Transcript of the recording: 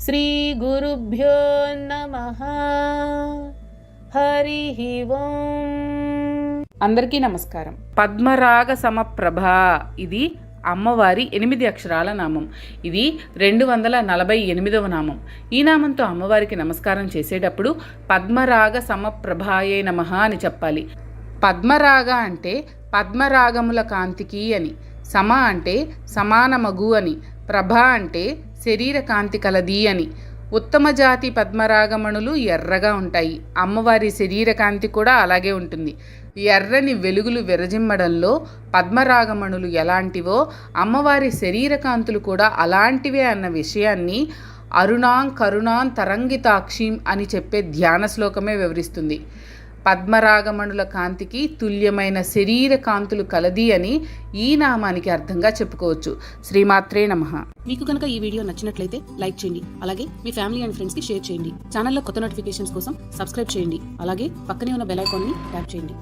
శ్రీ గురుభ్యో నమః. హరి ఓం. అందరికీ నమస్కారం. పద్మరాగ సమప్రభ ఇది అమ్మవారి 8 అక్షరాల నామం. ఇది 248వ నామం. ఈ నామంతో అమ్మవారికి నమస్కారం చేసేటప్పుడు పద్మరాగ సమప్రభాయే నమః అని చెప్పాలి. పద్మరాగ అంటే పద్మరాగముల కాంతికి అని, సమ అంటే సమానమగు అని, ప్రభ అంటే శరీర కాంతి కలది అని. ఉత్తమ జాతి పద్మరాగమణులు ఎర్రగా ఉంటాయి. అమ్మవారి శరీర కాంతి కూడా అలాగే ఉంటుంది. ఎర్రని వెలుగులు విరజిమ్మడంలో పద్మరాగమణులు ఎలాంటివో అమ్మవారి శరీర కాంతులు కూడా అలాంటివే అన్న విషయాన్ని అరుణాం కరుణాం తరంగితాక్షీం అని చెప్పే ధ్యాన శ్లోకమే వివరిస్తుంది. పద్మరాగమణుల కాంతికి తుల్యమైన శరీర కాంతులు కలది అని ఈ నామానికి అర్థంగా చెప్పుకోవచ్చు. శ్రీమాత్రే నమః. మీకు కనుక ఈ వీడియో నచ్చినట్లయితే లైక్ చేయండి. అలాగే మీ ఫ్యామిలీ అండ్ ఫ్రెండ్స్ కి షేర్ చేయండి. ఛానల్లో కొత్త నోటిఫికేషన్స్ కోసం సబ్స్క్రైబ్ చేయండి. అలాగే పక్కనే ఉన్న బెల్ ఐకాన్ ని ట్యాప్ చేయండి.